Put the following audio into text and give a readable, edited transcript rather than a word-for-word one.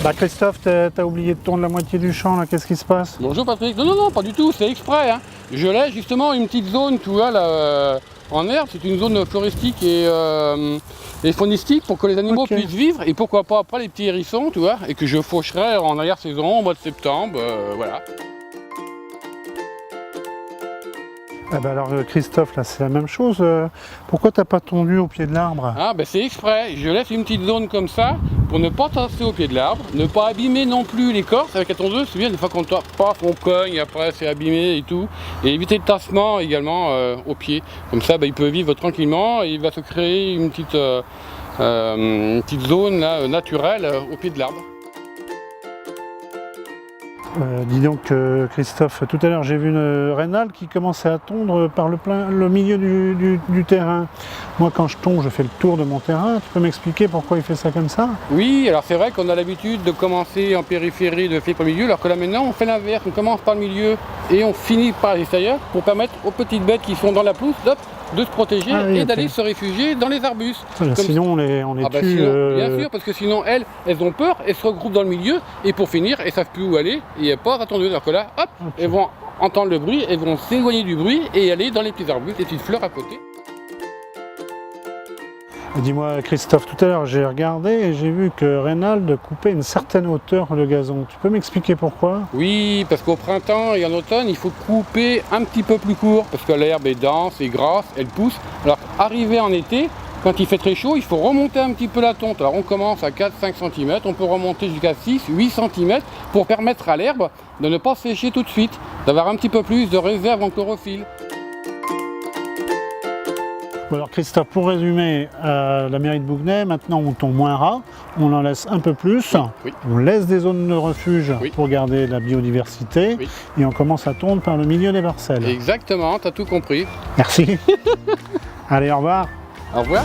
Bah Christophe, t'as oublié de tourner la moitié du champ là, qu'est-ce qui se passe? Bonjour Patrick. Non, non, non, pas du tout, c'est exprès. Hein. Je laisse justement une petite zone, tu vois, là, en herbe. C'est une zone floristique et faunistique pour que les animaux puissent vivre. Et pourquoi pas après les petits hérissons, tu vois, et que je faucherai en arrière-saison, au mois de septembre, voilà. Ah bah alors Christophe, là c'est la même chose. Pourquoi t'as pas tondu au pied de l'arbre? Ah ben c'est exprès, je laisse une petite zone comme ça pour ne pas tasser au pied de l'arbre, ne pas abîmer non plus l'écorce avec la tondeuse. C'est bien, des fois qu'on tape pas, on cogne, après c'est abîmé et tout. Et éviter le tassement également au pied. Comme ça, il peut vivre tranquillement et il va se créer une petite zone là, naturelle au pied de l'arbre. Dis donc Christophe, tout à l'heure j'ai vu une rénale qui commençait à tondre par le milieu du terrain. Moi quand je tonds, je fais le tour de mon terrain. Tu peux m'expliquer pourquoi il fait ça comme ça? Oui, alors c'est vrai qu'on a l'habitude de commencer en périphérie, de faire par le milieu, alors que là maintenant on fait l'inverse, on commence par le milieu et on finit par l'extérieur pour permettre aux petites bêtes qui sont dans la pelouse de se protéger et d'aller se réfugier dans les arbustes. Sinon on les tue. Bien sûr, parce que sinon elles ont peur, elles se regroupent dans le milieu et pour finir, elles ne savent plus où aller et elles pas attendu. Alors que là, hop, elles vont entendre le bruit, elles vont s'éloigner du bruit et aller dans les petits arbustes, les petites fleurs à côté. Dis-moi Christophe, tout à l'heure j'ai regardé et j'ai vu que Reynald coupait une certaine hauteur le gazon. Tu peux m'expliquer pourquoi? Oui, parce qu'au printemps et en automne, il faut couper un petit peu plus court parce que l'herbe est dense et grasse, elle pousse. Alors arrivé en été, quand il fait très chaud, il faut remonter un petit peu la tonte. Alors on commence à 4-5 cm, on peut remonter jusqu'à 6-8 cm pour permettre à l'herbe de ne pas sécher tout de suite, d'avoir un petit peu plus de réserve en chlorophylle. Alors Christophe, pour résumer, la mairie de Bouguenais, maintenant on tombe moins ras, on en laisse un peu plus, oui. On laisse des zones de refuge pour garder la biodiversité et on commence à tondre par le milieu des parcelles. Exactement, tu as tout compris. Merci. Allez, au revoir. Au revoir.